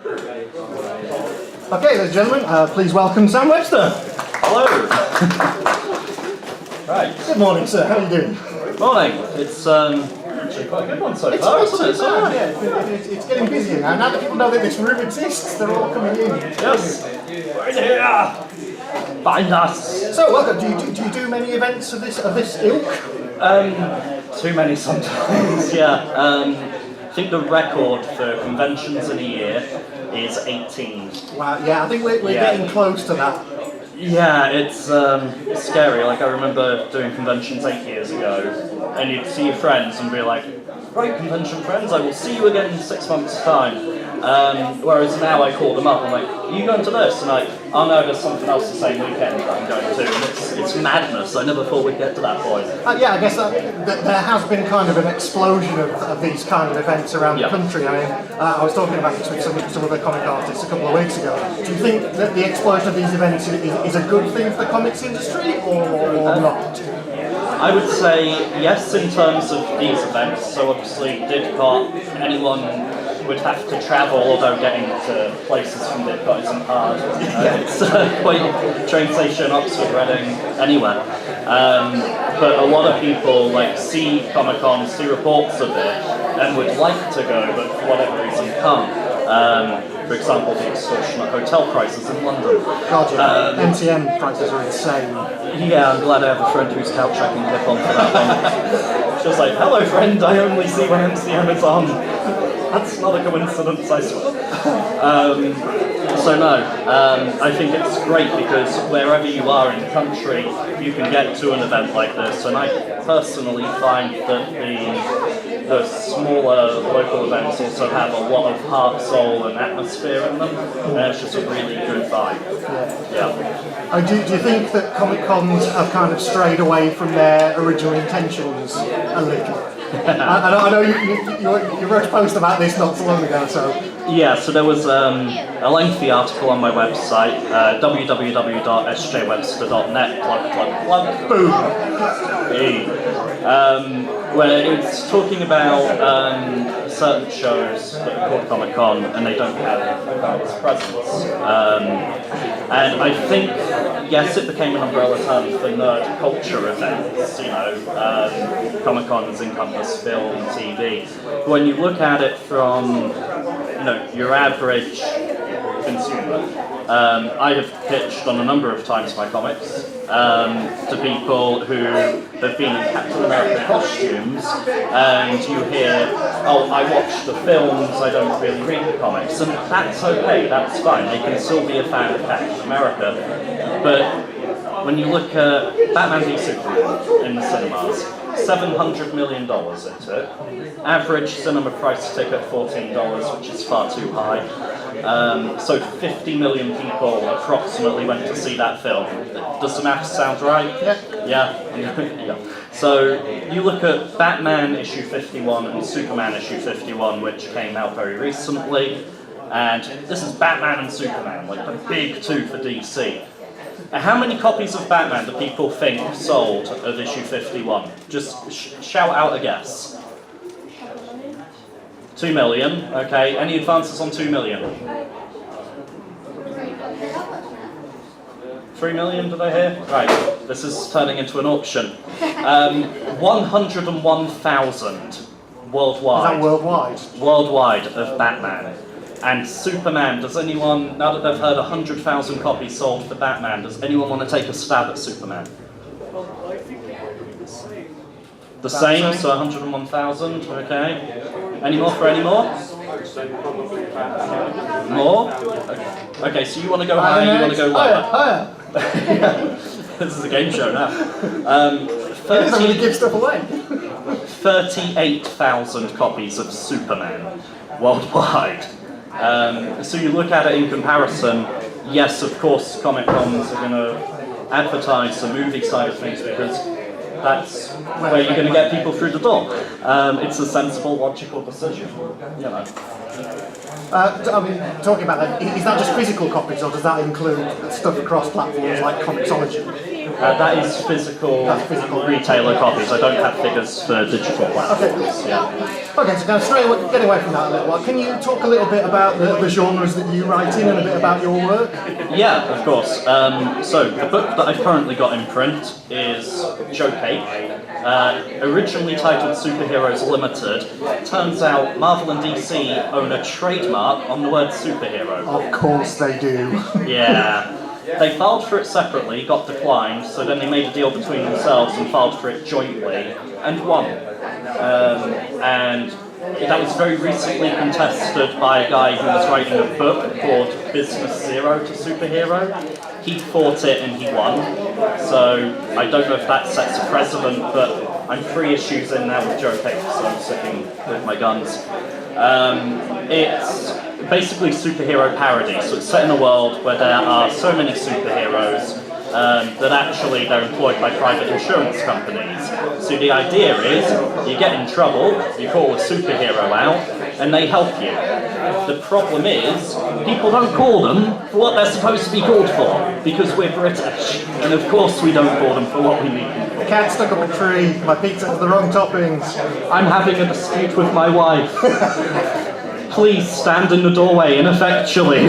Okay, ladies and gentlemen, please welcome Sam Webster. Hello. Right. Good morning, sir. How are you doing? Morning. It's actually quite a good one so far, isn't it? It's all right. Yeah, it's getting busier now. Now that people know that this room exists, they're all coming in. Yes. We're here. Find us. So, welcome. Do you do many events of this ilk? Too many sometimes. Yeah. I think the record for conventions in a year is 18. Wow. Yeah, I think we're getting close to that. Yeah, it's scary. Like, I remember doing conventions 8 years ago, and you'd see your friends and be like, "Great convention friends, I will see you again in 6 months' time." Whereas now I call them up and I'm like, "Are you going to this?" And like, "Oh no, there's something else the same weekend that I'm going to." And it's madness. I never thought we'd get to that point. Yeah, I guess there has been kind of an explosion of these kind of events around the country. I mean, I was talking about this with some other comic artists a couple of weeks ago. Do you think that the explosion of these events is a good thing for the comics industry or not? I would say yes in terms of these events. So obviously Didcot, anyone would have to travel, although getting to places from Didcot isn't hard. It's quite train station, Oxford, Reading, anywhere. But a lot of people like see Comic Con, see reports of it, and would like to go, but for whatever reason can't. For example, the extortionate hotel prices in London. God, yeah. MCM prices are insane. Yeah, I'm glad I have a friend whose couch I can clip on for that one. She was like, "Hello friend, I only see when MCM is on." That's not a coincidence, I swear. So no, I think it's great because wherever you are in the country, you can get to an event like this, and I personally find that the smaller local events also have a lot of heart, soul and atmosphere in them, and it's just a really good vibe. Yeah. Do you think that Comic Cons have kind of strayed away from their original intentions a little? I know you wrote a post about this not so long ago, so... Yeah, so there was a lengthy article on my website, www.sjwebster.net, plug. Boom! Hey. Where it's talking about certain shows that are called Comic Con and they don't have a comics presence. And I think, yes, it became an umbrella term for nerd culture events, you know, Comic Con has encompassed film, TV. But when you look at it from, you know, your average consumer, I have pitched on a number of times my comics to people who have been in Captain America costumes, and you hear, "Oh, I watch the films, I don't really read the comics," and that's okay, that's fine, they can still be a fan of Captain America. But when you look at Batman v Superman in the cinemas, $700 million it took. Average cinema price ticket $14, which is far too high. So 50 million people approximately went to see that film. Does the math sound right? Yeah. Yeah. So you look at Batman issue 51 and Superman issue 51, which came out very recently, and this is Batman and Superman, like the big two for DC. How many copies of Batman do people think sold of issue 51? Just shout out a guess. 2 million, okay. Any advances on 2 million? 3 million, did I hear? Right, this is turning into an auction. 101,000 worldwide. Is that worldwide? Worldwide of Batman. And Superman, does anyone, now that they've heard 100,000 copies sold for Batman, does anyone want to take a stab at Superman? Well, I think it might be the same. The same, so 101,000, okay. Any more for any more? More? Okay, so you want to go higher, you want to go lower? Higher. This is a game show now. It is, I'm going to give stuff away. 38,000 copies of Superman worldwide. So you look at it in comparison, yes, of course, Comic Cons are going to advertise the movie side of things because that's where you're going to get people through the door. It's a sensible, logical decision, you know. I mean, talking about that, is that just physical copies or does that include stuff across platforms like Comixology? That is physical, retailer copies. I don't have figures for digital platforms. Okay. Yeah. Okay, so now get away from that a little while. Can you talk a little bit about the genres that you write in and a bit about your work? Yeah, of course. So the book that I've currently got in print is Joe Cake. Originally titled Superheroes Limited. Turns out Marvel and DC own a trademark on the word superhero. Of course they do. Yeah. They filed for it separately, got declined, so then they made a deal between themselves and filed for it jointly, and won. And that was very recently contested by a guy who was writing a book called Business Zero to Superhero. He fought it and he won. So I don't know if that sets a precedent, but I'm 3 issues in now with Joe Cake, so I'm sticking with my guns. It's basically superhero parody, so it's set in a world where there are so many superheroes that actually they're employed by private insurance companies. So the idea is, you get in trouble, you call a superhero out, and they help you. The problem is, people don't call them for what they're supposed to be called for, because we're British. And of course we don't call them for what we need them for. The cat stuck up a tree, my pizza has the wrong toppings. I'm having a dispute with my wife. Please stand in the doorway ineffectually.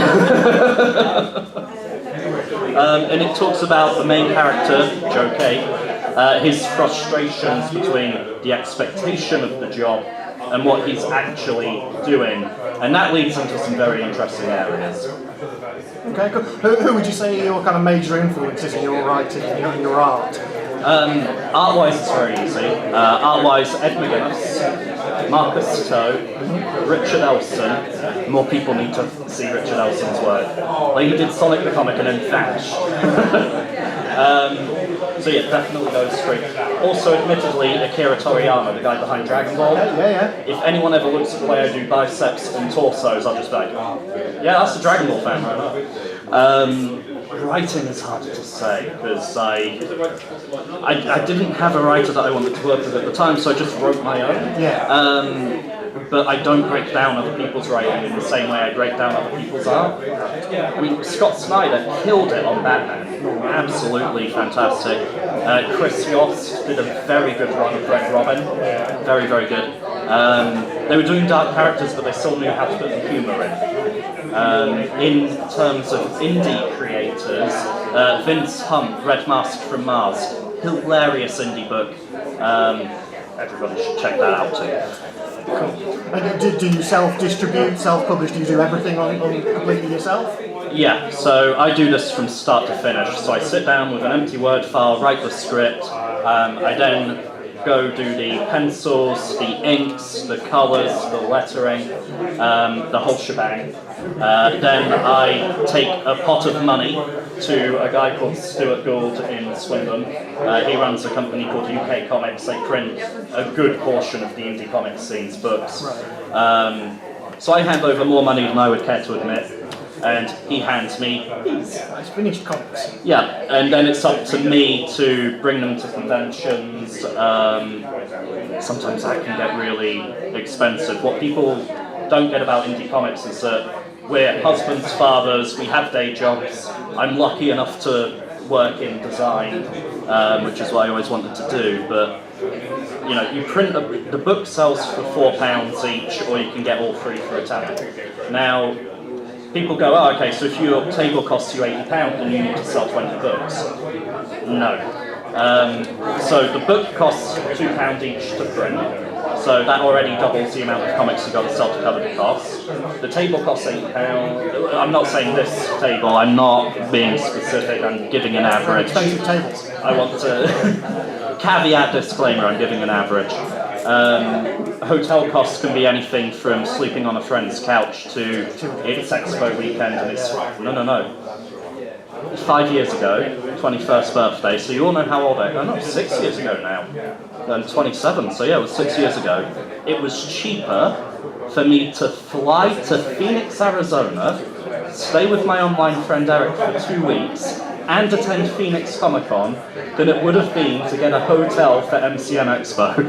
And it talks about the main character, Joe Cake, his frustrations between the expectation of the job and what he's actually doing. And that leads into some very interesting areas. Okay, cool. Who would you say are your kind of major influences in your writing, in your art? Art-wise, it's very easy. Art-wise, Ed McGuinness, Marcus Toe, Richard Elson. More people need to see Richard Elson's work. Like, he did Sonic the Comic and then Vanished. So yeah, definitely those three. Also, admittedly, Akira Toriyama, the guy behind Dragon Ball. Yeah. If anyone ever looks at the way I do biceps and torsos, I'll just be like, yeah, that's a Dragon Ball fan right now. Writing is hard to say, because I didn't have a writer that I wanted to work with at the time, so I just wrote my own. Yeah. But I don't break down other people's writing in the same way I break down other people's art. I mean, Scott Snyder killed it on Batman. Absolutely fantastic. Chris Yost did a very good run of Red Robin. Very, very good. They were doing dark characters, but they still knew how to put the humour in. In terms of indie creators, Vince Hunt, Red Mask from Mars. Hilarious indie book. Everybody should check that out too. Cool. And do you self-distribute, self-publish? Do you do everything on completely yourself? Yeah, so I do this from start to finish. So I sit down with an empty Word file, write the script, I then go do the pencils, the inks, the colours, the lettering, the whole shebang. Then I take a pot of money to a guy called Stuart Gould in Swindon. He runs a company called UK Comics. They print a good portion of the indie comics scene's books. So I hand over more money than I would care to admit, and he hands me these. It's finished comics. Yeah, and then it's up to me to bring them to conventions. Sometimes that can get really expensive. What people don't get about indie comics is that we're husbands, fathers, we have day jobs. I'm lucky enough to work in design, which is what I always wanted to do, but you know, you print the book sells for £4 each, or you can get all three for £10. Now, people go, oh, okay, so if your table costs you £80, then you need to sell 20 books. No. So the book costs £2 each to print. So that already doubles the amount of comics you've got to sell to cover the costs. The table costs £8. I'm not saying this table, I'm not being specific, I'm giving an average. Expensive tables. I want to caveat disclaimer, I'm giving an average. Hotel costs can be anything from sleeping on a friend's couch to it's Expo weekend and it's... No. 5 years ago, 21st birthday, so you all know how old I am. No, 6 years ago now. I'm 27, so yeah, it was 6 years ago. It was cheaper for me to fly to Phoenix, Arizona, stay with my online friend Eric for 2 weeks, and attend Phoenix Comic Con than it would have been to get a hotel for MCM Expo.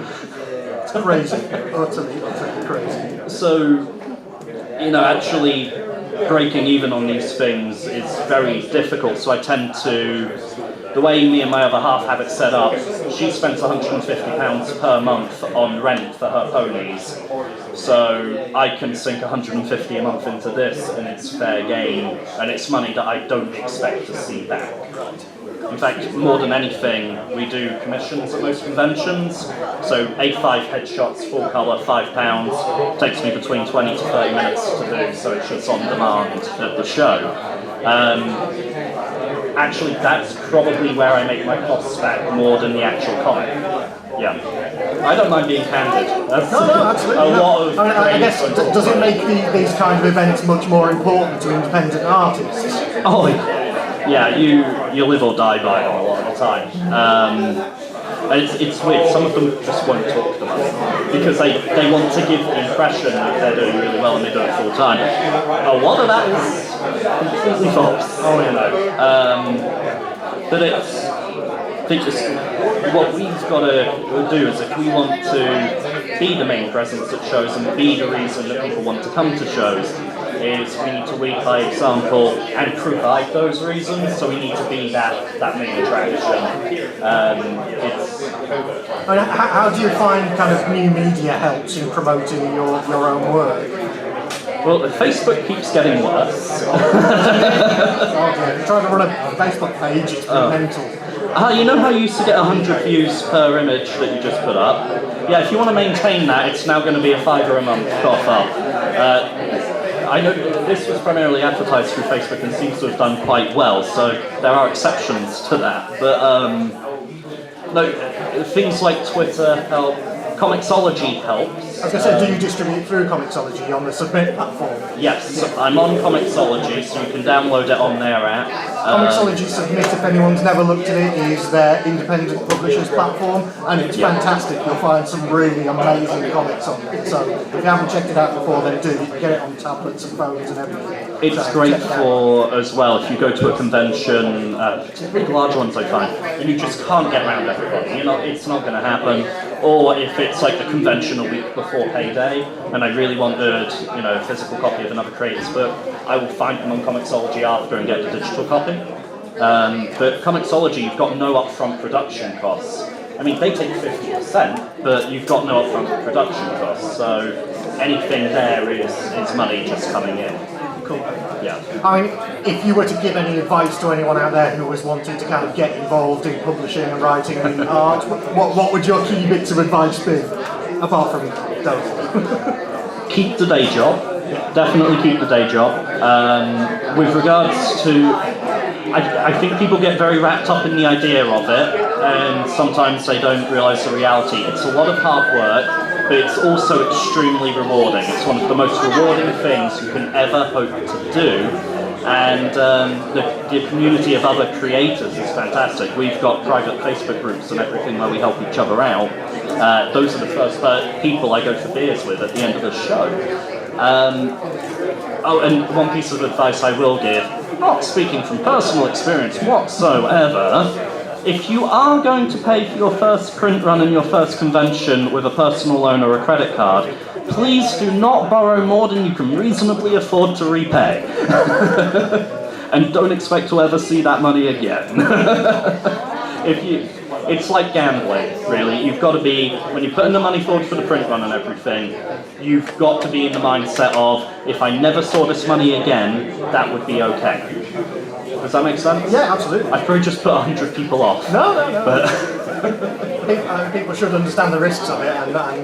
It's crazy. Utterly crazy. So, you know, actually breaking even on these things is very difficult, so I tend to, the way me and my other half have it set up, she spends £150 per month on rent for her ponies. So I can sink £150 a month into this, and it's fair game, and it's money that I don't expect to see back. In fact, more than anything, we do commissions at most conventions. So A5 headshots, full colour, £5. Takes me between 20 to 30 minutes to do, so it's just on demand at the show. Actually, that's probably where I make my costs back more than the actual comic. Yeah. I don't mind being candid. That's No, absolutely. a lot of I guess, does it make these kind of events much more important to independent artists? Oh, yeah, you live or die by them a lot of the time. It's weird, some of them just won't talk to us because they want to give the impression that they're doing really well and they do it full time. A lot of that is completely false. Oh, you know. But what we've got to do is, if we want to be the main presence at shows and be the reason that people want to come to shows, is we need to lead by example and provide those reasons. So we need to be that main attraction. How do you find kind of new media helps in promoting your own work? Well, Facebook keeps getting worse. Trying to run a Facebook page, it's mental. You know how you used to get 100 views per image that you just put up? Yeah, if you want to maintain that, it's now going to be a £5 a month cough up. I know this was primarily advertised through Facebook and seems to have done quite well, so there are exceptions to that. But no, things like Twitter help, Comixology helps. As I said, do you distribute through Comixology on the Submit platform? Yes, I'm on Comixology, so you can download it on their app. Comixology Submit, if anyone's never looked at it, is their independent publishers platform, and it's fantastic. You'll find some really amazing comics on it. So if you haven't checked it out before, then do. You can get it on tablets and phones and everything. It's great for, as well, if you go to a convention, particularly large ones I find, and you just can't get around everybody. It's not going to happen. Or if it's like a convention a week before payday, and I really wanted, a physical copy of another creator's book, I will find them on Comixology after and get the digital copy. But Comixology, you've got no upfront production costs. I mean, they take 50%, but you've got no upfront production costs, so anything there is money just coming in. Cool. Yeah. I mean, if you were to give any advice to anyone out there who was wanting to kind of get involved in publishing and writing and art, what would your key bits of advice be, apart from those? Keep the day job. Definitely keep the day job. With regards to, I think people get very wrapped up in the idea of it, and sometimes they don't realise the reality. It's a lot of hard work, but it's also extremely rewarding. It's one of the most rewarding things you can ever hope to do, and the community of other creators is fantastic. We've got private Facebook groups and everything where we help each other out. Those are the first people I go for beers with at the end of the show. And one piece of advice I will give, not speaking from personal experience whatsoever, if you are going to pay for your first print run and your first convention with a personal loan or a credit card, please do not borrow more than you can reasonably afford to repay. And don't expect to ever see that money again. It's like gambling, really. You've got to be, when you're putting the money forward for the print run and everything, you've got to be in the mindset of, if I never saw this money again, that would be okay. Does that make sense? Yeah, absolutely. I've probably just put 100 people off. No. But people should understand the risks of it and not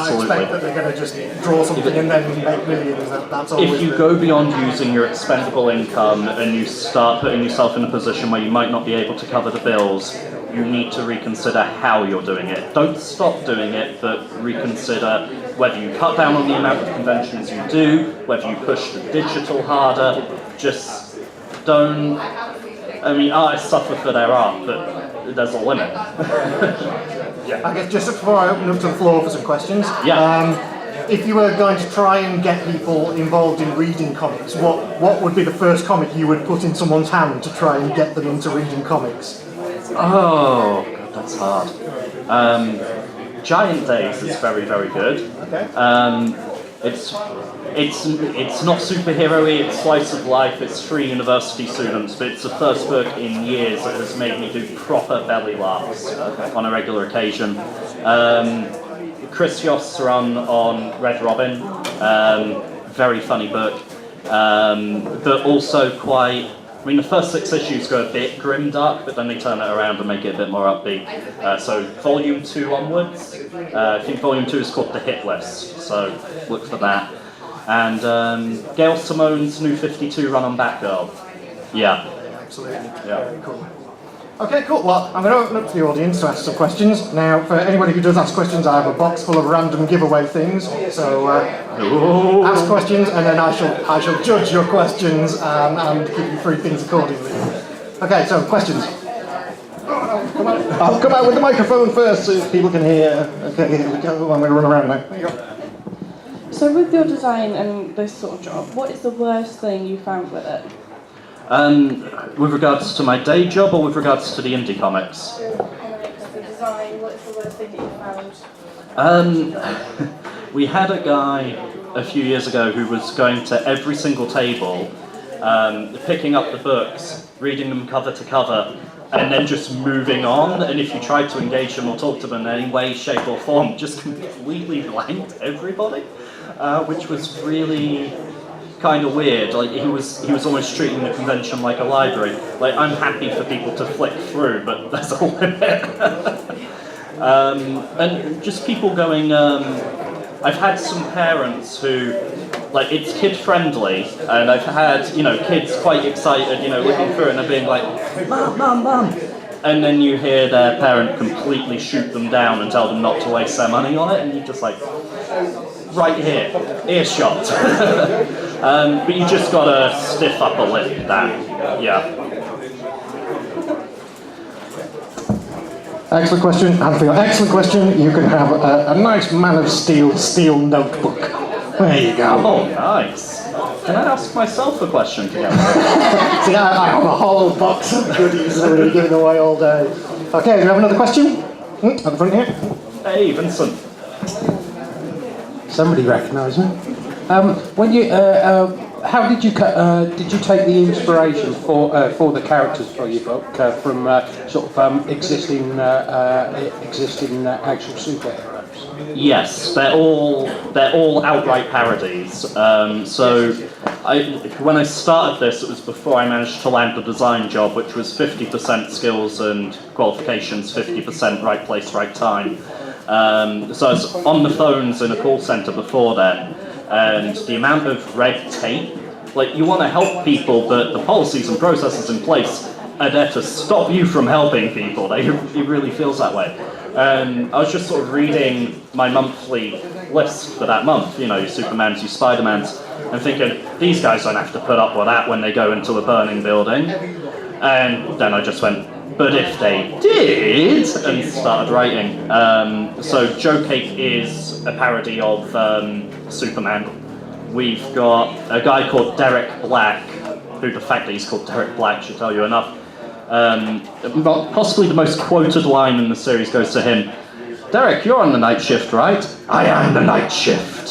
expect that they're going to just draw something and then make millions. That's always if you go beyond using your expendable income and you start putting yourself in a position where you might not be able to cover the bills, you need to reconsider how you're doing it. Don't stop doing it, but reconsider whether you cut down on the amount of conventions you do, whether you push the digital harder. Just don't. I mean, artists suffer for their art, but there's a limit. Yeah. I guess just before I open up to the floor for some questions, if you were going to try and get people involved in reading comics, what would be the first comic you would put in someone's hand to try and get them into reading comics? Oh, God, that's hard. Giant Days is very, very good. Okay. It's not superhero-y, it's slice of life, it's 3 university students, but it's the first book in years that has made me do proper belly laughs on a regular occasion. Chris Yost's run on Red Robin, very funny book, but also quite... I mean, the first 6 issues go a bit grimdark, but then they turn it around and make it a bit more upbeat. So Volume 2 onwards, I think Volume 2 is called The Hit List, so look for that. And Gail Simone's new 52 run on Batgirl. Yeah. Absolutely. Yeah. Very cool. Okay, cool. Well, I'm going to open up to the audience to ask some questions. Now, for anybody who does ask questions, I have a box full of random giveaway things. So ask questions, and then I shall judge your questions and give you 3 things accordingly. Okay, so questions. I'll come out with the microphone first so people can hear. Okay, here we go. I'm going to run around now. There you go. So with your design and this sort of job, what is the worst thing you found with it? With regards to my day job or with regards to the indie comics? The design, what is the worst thing that you found? We had a guy a few years ago who was going to every single table, picking up the books, reading them cover to cover, and then just moving on, and if you tried to engage him or talk to them in any way, shape or form, just completely blanked everybody, which was really kind of weird. Like he was almost treating the convention like a library. Like, I'm happy for people to flick through, but there's a limit. And just people going, I've had some parents who, like, it's kid friendly, and I've had, kids quite excited, looking through it and they're being like, Mum. And then you hear their parent completely shoot them down and tell them not to waste their money on it, and you're just like, right here, earshot. But you just gotta stiff up a lip, yeah. Excellent question, and for your excellent question, you can have a nice Man of Steel notebook. There you go. Oh, nice. Can I ask myself a question together? See, I have a whole box of goodies that we're giving away all day. Okay, do you have another question? At the front here. Hey, Vincent. Somebody recognise me. When you, how did you take the inspiration for the characters for your book from existing actual superheroes? Yes, they're all outright parodies. When I started this, it was before I managed to land the design job, which was 50% skills and qualifications, 50% right place, right time. So I was on the phones in a call centre before then, and the amount of red tape, like, you want to help people, but the policies and processes in place are there to stop you from helping people. It really feels that way. And I was just sort of reading my monthly list for that month, your Supermans, your Spider-Mans, and thinking, these guys don't have to put up with that when they go into a burning building. And then I just went, but if they did, and started writing. So Joe Cake is a parody of Superman. We've got a guy called Derek Black, who the fact that he's called Derek Black should tell you enough. Possibly the most quoted line in the series goes to him. Derek, you're on the night shift, right? I am the night shift.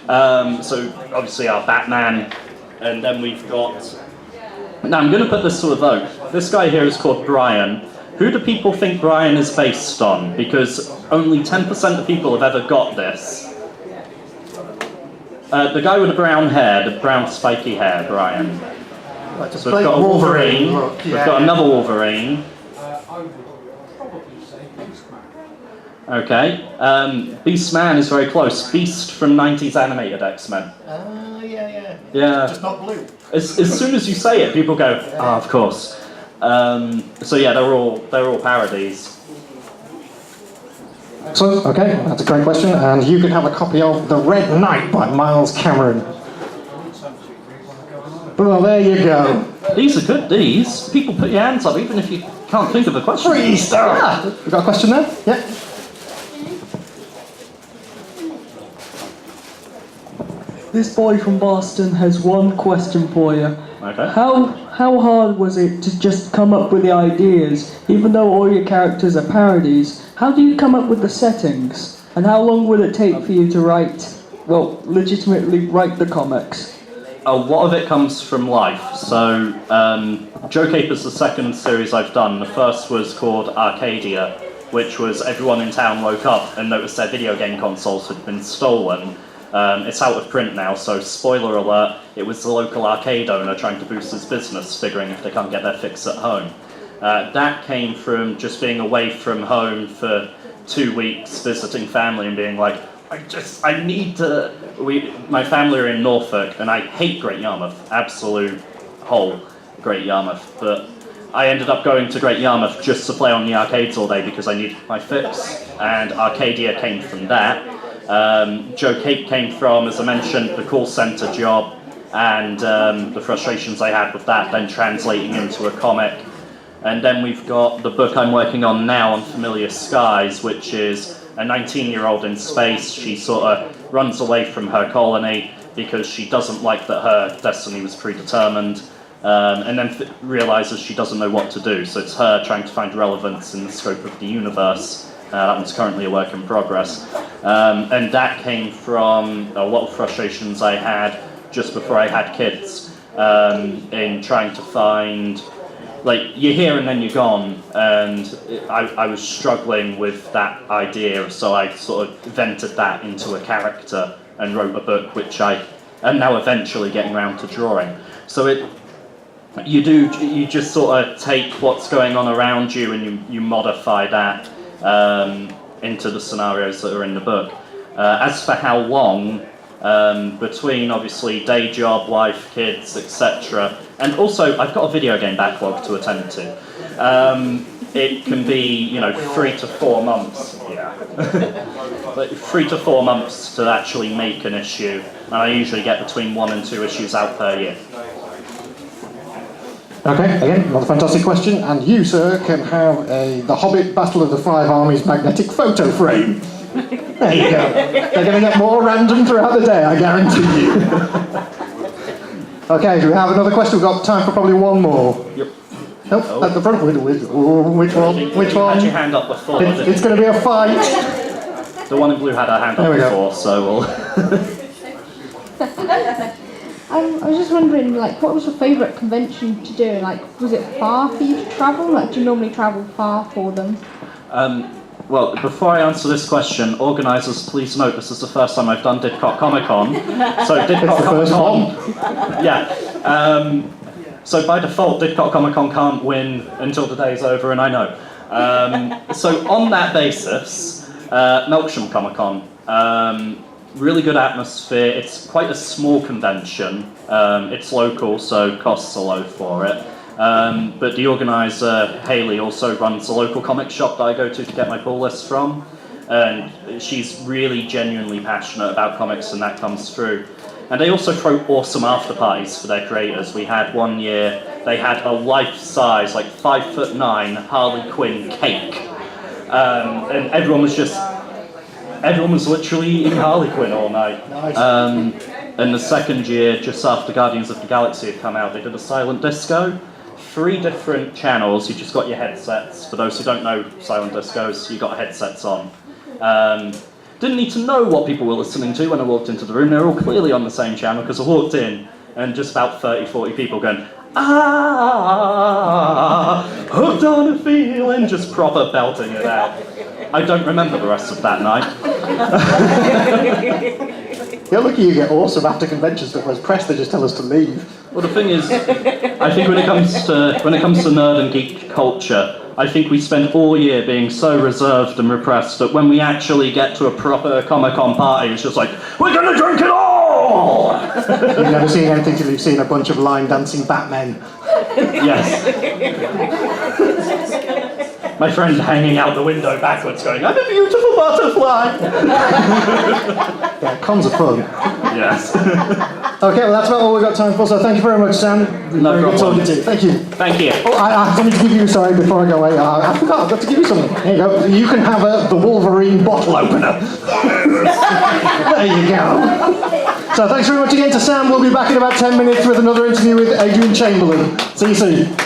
So obviously our Batman, and then we've got... Now I'm going to put this to a vote. This guy here is called Brian. Who do people think Brian is based on? Because only 10% of people have ever got this. The guy with the brown hair, the brown spiky hair, Brian. Like, So we've got a Wolverine, look, we've got another Wolverine. Okay, Beastman is very close. Beast from 90s animated X-Men. Yeah. Just not blue. As soon as you say it, people go, "Ah, of course." So yeah, they're all parodies. Excellent, okay, that's a great question. And you can have a copy of The Red Knight by Miles Cameron. Well, there you go. These are good, these. People put your hands up, even if you can't think of a question. Free stuff! Yeah. You got a question there? Yeah. This boy from Boston has one question for you. Okay. How hard was it to just come up with the ideas, even though all your characters are parodies? How do you come up with the settings? And how long will it take for you to write legitimately write the comics? A lot of it comes from life. So, Joe Caper's the second series I've done. The first was called Arcadia, which was everyone in town woke up and noticed their video game consoles had been stolen. It's out of print now, so spoiler alert, it was the local arcade owner trying to boost his business, figuring if they can't get their fix at home. That came from just being away from home for 2 weeks, visiting family and being like, I need to... My family are in Norfolk, and I hate Great Yarmouth, absolute whole Great Yarmouth, but I ended up going to Great Yarmouth just to play on the arcades all day because I needed my fix, and Arcadia came from that. Joe Cape came from, as I mentioned, the call centre job, and the frustrations I had with that, then translating into a comic. And then we've got the book I'm working on now on Familiar Skies, which is a 19-year-old in space. She sort of runs away from her colony because she doesn't like that her destiny was predetermined, and then realises she doesn't know what to do. So it's her trying to find relevance in the scope of the universe. That one's currently a work in progress. And that came from a lot of frustrations I had just before I had kids, in trying to find... Like, you're here and then you're gone, and I was struggling with that idea, so I sort of vented that into a character and wrote a book, which I am now eventually getting around to drawing. So you just sort of take what's going on around you and you modify that into the scenarios that are in the book. As for how long, between obviously day job, wife, kids, etc. And also, I've got a video game backlog to attend to. It can be, 3 to 4 months. Yeah. But 3 to 4 months to actually make an issue, and I usually get between 1 and 2 issues out per year. Okay, again, another fantastic question, and you, sir, can have the Hobbit Battle of the Five Armies magnetic photo frame. There you go. They're going to get more random throughout the day, I guarantee you. Okay, do we have another question? We've got time for probably one more. Yep. Nope, at the front. Which one? Which one? You had your hand up before. It's going to be a fight. The one in blue had her hand up before, so we'll... I was just wondering, what was your favourite convention to do? Was it far for you to travel? Do you normally travel far for them? Well, before I answer this question, organisers, please note this is the first time I've done Didcot Comic Con. So Didcot Comic Con, yeah. So by default, Didcot Comic Con can't win until the day's over, and I know. So on that basis, Melksham Comic Con, really good atmosphere. It's quite a small convention. It's local, so costs are low for it. But the organiser, Hayley, also runs a local comic shop that I go to get my pull list from, and she's really genuinely passionate about comics, and that comes through. And they also throw awesome after parties for their creators. We had one year, they had a life-size, 5'9" Harley Quinn cake, and everyone was literally eating Harley Quinn all night. Nice. And the second year, just after Guardians of the Galaxy had come out, they did a silent disco. 3 different channels, you just got your headsets. For those who don't know silent discos, you got headsets on. Didn't need to know what people were listening to when I walked into the room. They were all clearly on the same channel because I walked in and just about 30, 40 people going, hooked on a feeling, just proper belting it out. I don't remember the rest of that night. You're lucky you get awesome after convention stuff, whereas press they just tell us to leave. Well, the thing is, I think when it comes to nerd and geek culture, I think we spend all year being so reserved and repressed that when we actually get to a proper Comic-Con party, it's just like, we're gonna drink it all! You've never seen anything till you've seen a bunch of line dancing Batmen. Yes. My friend hanging out the window backwards going, I'm a beautiful butterfly! Yeah, cons are fun. Yes. Okay, well that's about all we've got time for, so thank you very much, Sam. No very good problem. talking to you. Thank you. Thank you. Oh, I have something to give you, sorry, before I go away. I forgot, I've got to give you something. Here you go. You can have the Wolverine bottle opener. There you go. So thanks very much again to Sam. We'll be back in about 10 minutes with another interview with Adrian Chamberlain. See you soon.